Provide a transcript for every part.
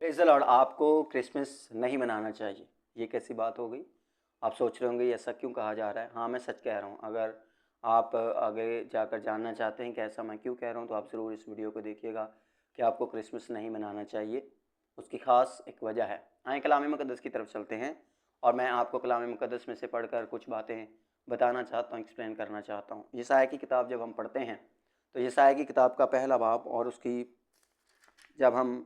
Praise the Lord. आपको Christmas नहीं मनाना चाहिए, ये कैसी बात हो गई? आप सोच रहे होंगे ऐसा क्यों कहा जा रहा है? हाँ, मैं सच कह रहा हूँ। अगर आप आगे जाकर जानना चाहते हैं कि ऐसा मैं क्यों कह रहा हूँ, तो आप ज़रूर इस वीडियो को देखिएगा कि आपको क्रिसमस नहीं मनाना चाहिए। उसकी ख़ास एक वजह है। आइए कलाम मुक़द्दस की तरफ चलते हैं और मैं आपको कलाम मुक़द्दस में से पढ़कर कुछ बातें बताना चाहता हूँ, एक्सप्लेन करना चाहता हूँ। यशायाह की किताब जब हम पढ़ते हैं, तो यशायाह की किताब का पहला बाब और उसकी जब हम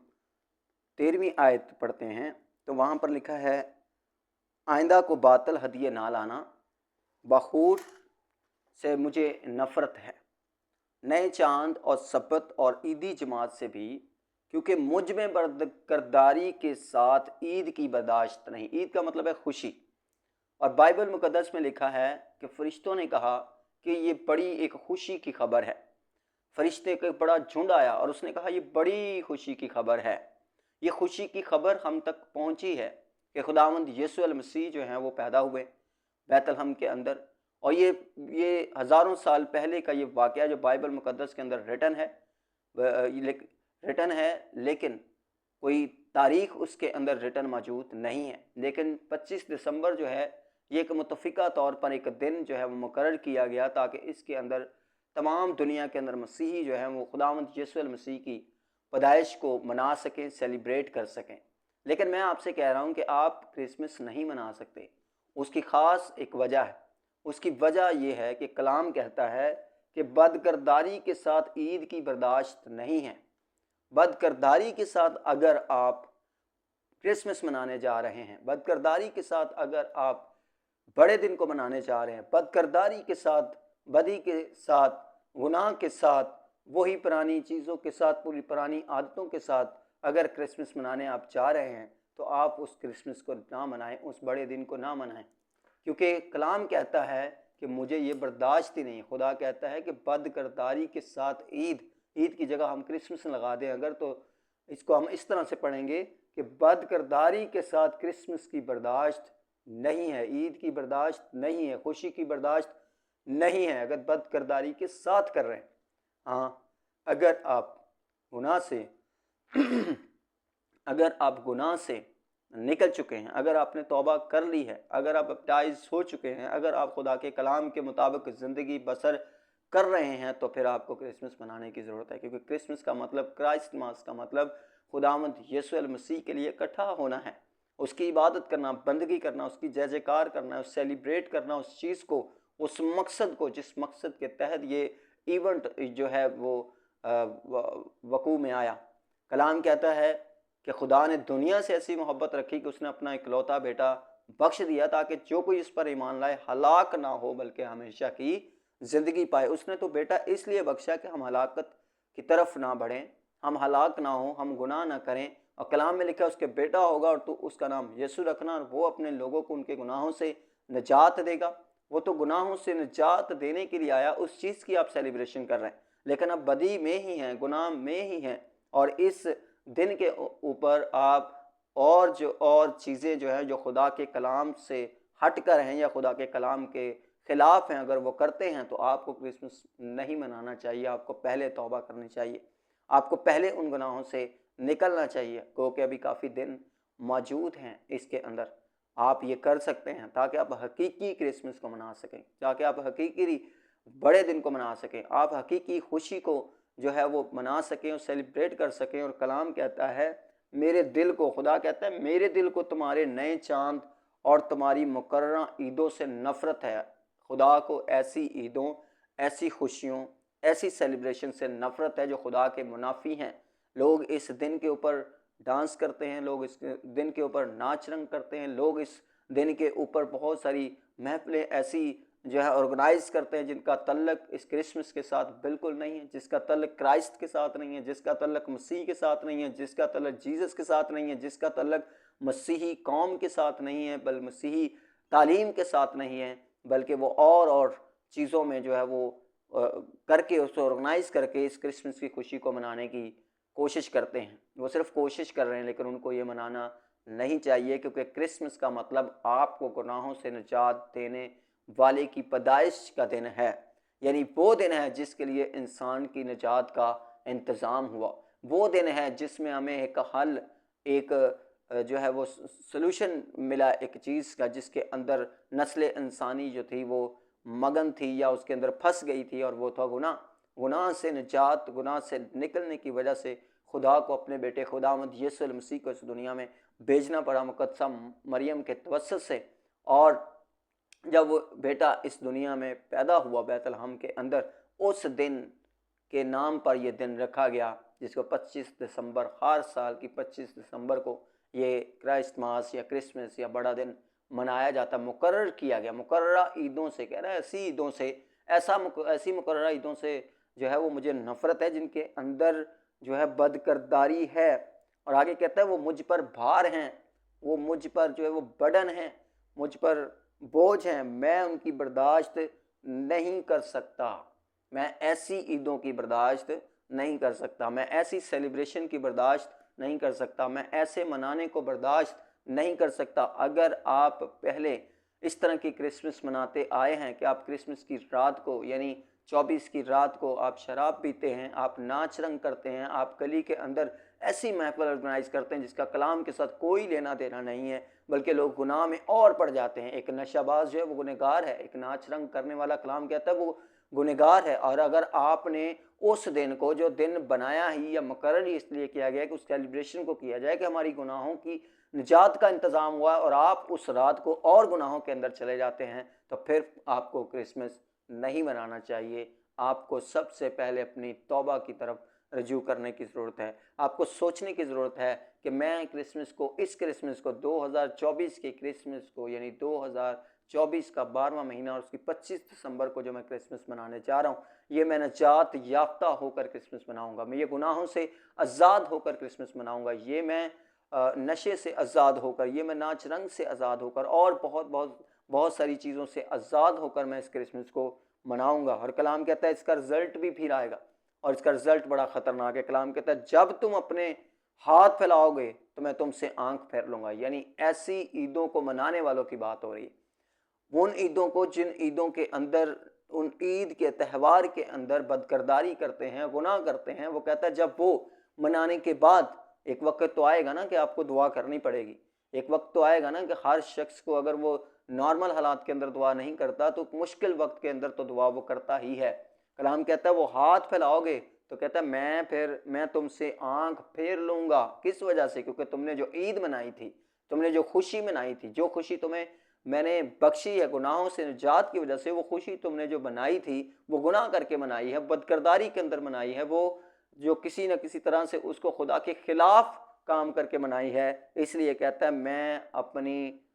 13वीं आयत पढ़ते हैं, तो वहाँ पर लिखा है, आइंदा को बातल हदिये ना लाना, बखूर से मुझे नफ़रत है, नए चांद और सब्बत और ईदी जमात से भी, क्योंकि मुझ में बरकरदारी के साथ ईद की बर्दाश्त नहीं। ईद का मतलब है खुशी। और बाइबल मुकद्दस में लिखा है कि फरिश्तों ने कहा कि ये बड़ी एक खुशी की खबर है। फरिश्ते का बड़ा झुंड आया और उसने कहा ये बड़ी खुशी की खबर है। ये खुशी की खबर हम तक पहुंची है कि खुदावंद यीशु अल मसीह जो हैं वो पैदा हुए बैतलहम के अंदर। और ये हज़ारों साल पहले का ये वाक़या जो बाइबल मुकद्दस के अंदर रिटन है, लेकिन कोई तारीख उसके अंदर रिटन मौजूद नहीं है। लेकिन 25 दिसंबर जो है, ये एक मुतफ़िका तौर पर एक दिन जो है वो मुकर्रर किया गया ताकि इसके अंदर तमाम दुनिया के अंदर मसीही जो हैं वो खुदावंद यीशु मसीह की पैदाइश को मना सकें, सेलिब्रेट कर सकें। लेकिन मैं आपसे कह रहा हूँ कि आप क्रिसमस नहीं मना सकते। उसकी ख़ास एक वजह है। उसकी वजह यह है कि कलाम कहता है कि बदकिरदारी के साथ ईद की बर्दाश्त नहीं है। बदकिरदारी के साथ अगर आप क्रिसमस मनाने जा रहे हैं, बदकिरदारी के साथ अगर आप बड़े दिन को मनाने जा रहे हैं, बदकिरदारी के साथ, बदी के साथ, गुनाह के साथ, वही पुरानी चीज़ों के साथ, पूरी पुरानी आदतों के साथ अगर क्रिसमस मनाने आप जा रहे हैं, तो आप उस क्रिसमस को ना मनाएं, उस बड़े दिन को ना मनाएं। क्योंकि कलाम कहता है कि मुझे ये बर्दाश्त ही नहीं। खुदा कहता है कि बदकिरदारी के साथ ईद की जगह हम क्रिसमस लगा दें अगर, तो इसको हम इस तरह से पढ़ेंगे कि बदकिरदारी के साथ क्रिसमस की बर्दाश्त नहीं है, ईद की बर्दाश्त नहीं है, खुशी की बर्दाश्त नहीं है अगर बदकिरदारी के साथ कर रहे हैं। हाँ, अगर आप गुनाह से अगर आप गुनाह से निकल चुके हैं, अगर आपने तौबा कर ली है, अगर आप बैप्टाइज हो चुके हैं, अगर आप खुदा के कलाम के मुताबिक ज़िंदगी बसर कर रहे हैं, तो फिर आपको क्रिसमस मनाने की ज़रूरत है। क्योंकि क्रिसमस का मतलब, क्राइस्ट मास का मतलब खुदावंद यीशु अल मसीह के लिए इकट्ठा होना है, उसकी इबादत करना, बंदगी करना, उसकी जय जयकार करना, सेलिब्रेट करना उस चीज़ को, उस मकसद को जिस मकसद के तहत ये इवेंट जो है वो वकू में आया। कलाम कहता है कि खुदा ने दुनिया से ऐसी मोहब्बत रखी कि उसने अपना इकलौता बेटा बख्श दिया ताकि जो कोई इस पर ईमान लाए हलाक ना हो बल्कि हमेशा की ज़िंदगी पाए। उसने तो बेटा इसलिए बख्शा कि हम हलाकत की तरफ ना बढ़ें, हम हलाक ना हो, हम गुनाह ना करें। और कलाम में लिखा उसके बेटा होगा और तो उसका नाम यीशु रखना, और वो अपने लोगों को उनके गुनाहों से निजात देगा। वो तो गुनाहों से निजात देने के लिए आया, उस चीज़ की आप सेलिब्रेशन कर रहे हैं, लेकिन अब बदी में ही हैं, गुनाह में ही हैं। और इस दिन के ऊपर आप और चीज़ें जो है जो खुदा के कलाम से हट कर हैं या खुदा के कलाम के ख़िलाफ़ हैं, अगर वो करते हैं, तो आपको क्रिसमस नहीं मनाना चाहिए। आपको पहले तौबा करनी चाहिए, आपको पहले उन गुनाहों से निकलना चाहिए, क्योंकि अभी काफ़ी दिन मौजूद हैं इसके अंदर। आप ये कर सकते हैं ताकि आप हकीकी क्रिसमस को मना सकें, ताकि आप हकीकी बड़े दिन को मना सकें, आप हकीकी खुशी को जो है वो मना सकें और सेलिब्रेट कर सकें। और कलाम कहता है, मेरे दिल को, खुदा कहता है, मेरे दिल को तुम्हारे नए चांद और तुम्हारी मुकर्ररा ईदों से नफ़रत है। खुदा को ऐसी ईदों, ऐसी खुशियों, ऐसी सेलिब्रेशन से नफ़रत है जो खुदा के मुनाफी हैं। लोग इस दिन के ऊपर डांस करते हैं, लोग इस दिन के ऊपर नाच रंग करते हैं, लोग इस दिन के ऊपर बहुत सारी महफ़िलें ऐसी जो है ऑर्गेनाइज़ करते हैं जिनका तल्लक इस क्रिसमस के साथ बिल्कुल नहीं है, जिसका तल्लक क्राइस्ट के साथ नहीं है, जिसका तल्लक मसीह के साथ नहीं है, जिसका तल्लक जीसस के साथ नहीं है, जिसका तल्लक मसीही कौम के साथ नहीं है, बल्कि मसीही तालीम के साथ नहीं है, बल्कि वो और चीज़ों में जो है वो करके उसको ऑर्गेनाइज़ करके इस क्रिसमस की खुशी को मनाने की कोशिश करते हैं। वो सिर्फ कोशिश कर रहे हैं, लेकिन उनको ये मनाना नहीं चाहिए, क्योंकि क्रिसमस का मतलब आपको गुनाहों से निजात देने वाले की पैदाइश का दिन है। यानी वो दिन है जिसके लिए इंसान की निजात का इंतज़ाम हुआ। वो दिन है जिसमें हमें एक हल एक जो है वो सॉल्यूशन मिला एक चीज़ का, जिसके अंदर नस्ल इंसानी जो थी वो मगन थी या उसके अंदर फंस गई थी, और वो था गुनाह। गुनाह से निजात, गुनाह से निकलने की वजह से खुदा को अपने बेटे खुदावंद यीशु मसीह को इस दुनिया में भेजना पड़ा मुकद्दसा मरियम के तवस्सुत से। और जब वो बेटा इस दुनिया में पैदा हुआ बैतलहम के अंदर, उस दिन के नाम पर यह दिन रखा गया, जिसको 25 दिसंबर, हर साल की 25 दिसंबर को ये क्राइस्टमास या क्रिसमस या बड़ा दिन मनाया जाता, मुकर्रर किया गया। मुकर्ररा ईदों से कह रहा है, ऐसी ईदों से, ऐसी मुकर्ररा ईदों से जो है वो मुझे नफ़रत है, जिनके अंदर जो है बदकिरदारी है। और आगे कहता है वो मुझ पर भार हैं, वो मुझ पर जो है वो बर्डन हैं, मुझ पर बोझ हैं, मैं उनकी बर्दाश्त नहीं कर सकता। मैं ऐसी ईदों की बर्दाश्त नहीं कर सकता, मैं ऐसी सेलिब्रेशन की बर्दाश्त नहीं कर सकता, मैं ऐसे मनाने को बर्दाश्त नहीं कर सकता। अगर आप पहले इस तरह की क्रिसमस मनाते आए हैं कि आप क्रिसमस की रात को यानी 24 की रात को आप शराब पीते हैं, आप नाच रंग करते हैं, आप गली के अंदर ऐसी महफिल ऑर्गेनाइज करते हैं जिसका कलाम के साथ कोई लेना देना नहीं है, बल्कि लोग गुनाह में और पड़ जाते हैं। एक नशाबाज जो है वो गुनहगार है, एक नाच रंग करने वाला कलाम कहता है वो गुनहगार है। और अगर आपने उस दिन को, जो दिन बनाया ही या मुकर्रर ही इसलिए किया गया कि उस सेलिब्रेशन को किया जाए कि हमारी गुनाहों की निजात का इंतज़ाम हुआ, और आप उस रात को और गुनाहों के अंदर चले जाते हैं, तो फिर आपको क्रिसमस नहीं मनाना चाहिए। आपको सबसे पहले अपनी तौबा की तरफ रजू करने की ज़रूरत है। आपको सोचने की ज़रूरत है कि मैं क्रिसमस को, इस क्रिसमस को 2024 के क्रिसमस को, यानी 2024 का 12वां महीना और उसकी 25 दिसंबर को जो मैं क्रिसमस मनाने जा रहा हूँ, ये मैं निजात याफ्ता होकर क्रिसमस मनाऊंगा, मैं ये गुनाहों से आज़ाद होकर क्रिसमस मनाऊंगा, ये मैं नशे से आज़ाद होकर, ये मैं नाच रंग से आज़ाद होकर, और बहुत बहुत बहुत सारी चीज़ों से आज़ाद होकर मैं इस क्रिसमस को मनाऊंगा। और कलाम कहता है इसका रिजल्ट भी फिर आएगा, और इसका रिजल्ट बड़ा ख़तरनाक है। कलाम कहता है जब तुम अपने हाथ फैलाओगे तो मैं तुमसे आंख फेर लूँगा। यानी ऐसी ईदों को मनाने वालों की बात हो रही है, उन ईदों को जिन ईदों के अंदर, उन ईद के त्यौहार के अंदर बदकिरदारी करते हैं, गुनाह करते हैं। वो कहता है जब वो मनाने के बाद एक वक्त तो आएगा ना कि आपको दुआ करनी पड़ेगी, एक वक्त तो आएगा ना कि हर शख्स को, अगर वो नॉर्मल हालात के अंदर दुआ नहीं करता तो मुश्किल वक्त के अंदर तो दुआ वो करता ही है। कलाम कहता है वो हाथ फैलाओगे तो कहता है मैं तुमसे आंख फेर लूंगा। किस वजह से? क्योंकि तुमने जो ईद मनाई थी, तुमने जो खुशी मनाई थी, जो खुशी तुम्हें मैंने बख्शी है गुनाहों से निजात की वजह से, वो खुशी तुमने जो बनाई थी वो गुनाह करके मनाई है, बदकिरदारी के अंदर मनाई है, वो जो किसी न किसी तरह से उसको खुदा के खिलाफ काम करके मनाई है। इसलिए कहता है मैं अपनी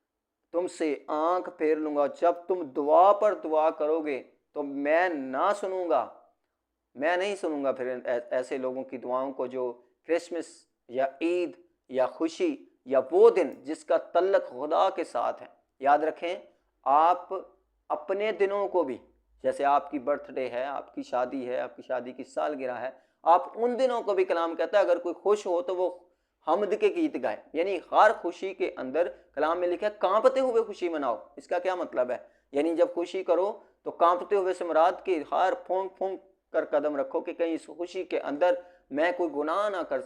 तुमसे आंख फेर लूंगा, जब तुम दुआ पर दुआ करोगे तो मैं ना सुनूंगा, मैं नहीं सुनूंगा फिर ऐसे लोगों की दुआओं को जो क्रिसमस या ईद या खुशी या वो दिन जिसका तल्लक खुदा के साथ है। याद रखें, आप अपने दिनों को भी, जैसे आपकी बर्थडे है, आपकी शादी है, आपकी शादी की सालगिरह है, आप उन दिनों को भी कलाम कहता है अगर कोई खुश हो तो वो हमद के गीत गाए। यानी हर खुशी के अंदर कलाम में लिखा है कांपते हुए खुशी मनाओ। इसका क्या मतलब है? यानी जब खुशी करो तो कांपते हुए से मुराद के हर फूंक फूंक कर कदम रखो कि कहीं इस खुशी के अंदर मैं कोई गुनाह ना कर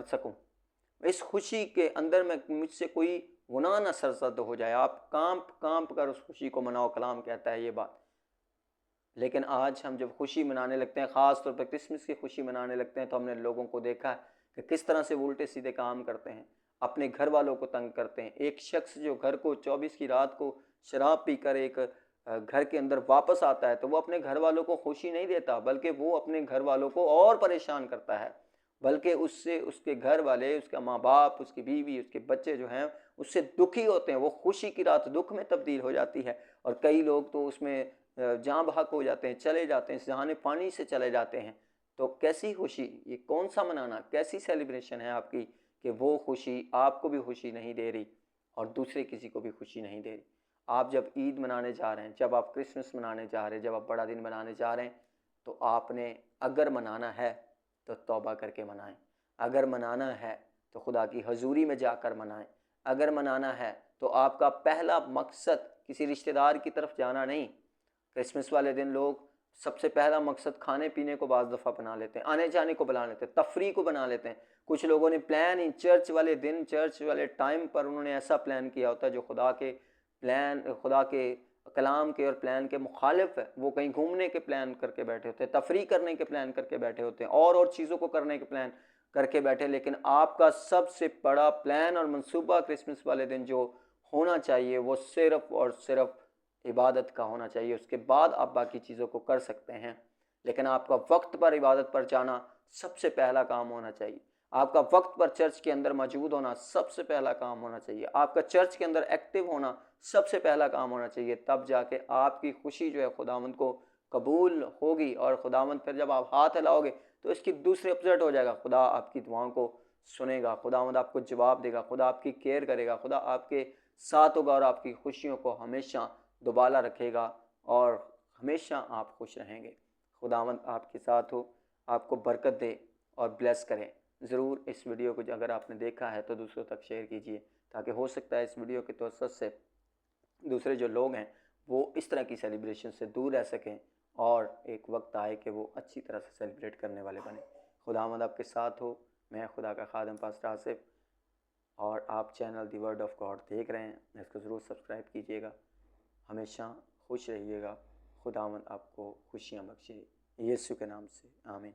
सकूं, इस खुशी के अंदर मैं मुझसे कोई गुनाह ना सरजद हो जाए। आप कांप कांप कर उस खुशी को मनाओ, कलाम कहता है ये बात। लेकिन आज हम जब खुशी मनाने लगते हैं, ख़ास तौर पर क्रिसमस की खुशी मनाने लगते हैं, तो हमने लोगों को देखा है कि किस तरह से वो उल्टे सीधे काम करते हैं, अपने घर वालों को तंग करते हैं। एक शख्स जो घर को 24 की रात को शराब पीकर एक घर के अंदर वापस आता है तो वो अपने घर वालों को खुशी नहीं देता, बल्कि वो अपने घर वालों को और परेशान करता है। बल्कि उससे उसके घर वाले, उसका माँ बाप, उसकी बीवी, उसके बच्चे जो हैं उससे दुखी होते हैं। वो खुशी की रात दुख में तब्दील हो जाती है, और कई लोग तो उसमें जाँ बहक हो जाते हैं, चले जाते हैं, जहाने पानी से चले जाते हैं। तो कैसी खुशी, ये कौन सा मनाना, कैसी सेलिब्रेशन है आपकी कि वो खुशी आपको भी खुशी नहीं दे रही और दूसरे किसी को भी खुशी नहीं दे रही। आप जब ईद मनाने जा रहे हैं, जब आप क्रिसमस मनाने जा रहे हैं, जब आप बड़ा दिन मनाने जा रहे हैं, तो आपने अगर मनाना है तो तौबा करके मनाएं। अगर मनाना है तो खुदा की हजूरी में जाकर मनाएं। अगर मनाना है तो आपका पहला मकसद किसी रिश्तेदार की तरफ जाना नहीं। क्रिसमस वाले दिन लोग सबसे पहला मकसद खाने पीने को बाज़ दफ़ा बना लेते हैं, आने जाने को बना लेते हैं, तफरी को बना लेते हैं। कुछ लोगों ने प्लान ही चर्च वाले दिन, चर्च वाले टाइम पर उन्होंने ऐसा प्लान किया होता है जो खुदा के प्लान, खुदा के कलाम के और प्लान के मुखालिफ है। वो कहीं घूमने के प्लान करके बैठे होते हैं, तफरी करने के प्लान करके बैठे होते हैं, और चीज़ों को करने के प्लान करके बैठे। लेकिन आपका सबसे बड़ा प्लान और मंसूबा क्रिसमस वाले दिन जो होना चाहिए वो सिर्फ और सिर्फ इबादत का होना चाहिए। उसके बाद आप बाकी चीज़ों को कर सकते हैं, लेकिन आपका वक्त पर इबादत पर जाना सबसे पहला काम होना चाहिए। आपका वक्त पर चर्च के अंदर मौजूद होना सबसे पहला काम होना चाहिए। आपका चर्च के अंदर एक्टिव होना सबसे पहला काम होना चाहिए। तब जाके आपकी खुशी जो है खुदावंद को कबूल होगी, और खुदावंद फिर जब आप हाथ हिलाओगे तो इसकी दूसरे अपोजिट हो जाएगा। खुदा आपकी दुआओं को सुनेगा, खुदावंद आपको जवाब देगा, खुदा आपकी केयर करेगा, खुदा आपके साथ होगा और आपकी खुशियों को हमेशा दोबारा रखेगा और हमेशा आप खुश रहेंगे। खुदावंद आपके साथ हो, आपको बरकत दे और ब्लेस करें। ज़रूर इस वीडियो को अगर आपने देखा है तो दूसरों तक शेयर कीजिए, ताकि हो सकता है इस वीडियो के तवज्जुह से दूसरे जो लोग हैं वो इस तरह की सेलिब्रेशन से दूर रह सकें और एक वक्त आए कि वो अच्छी तरह से सेलिब्रेट करने वाले बने। खुदावंद आपके साथ हो। मैं खुदा का खादम पास्टर आसिफ, और आप channel the word of God देख रहे हैं। इसको ज़रूर सब्सक्राइब कीजिएगा। हमेशा खुश रहिएगा। खुदावंद आपको खुशियाँ बख्शे। यीशु के नाम से आमीन।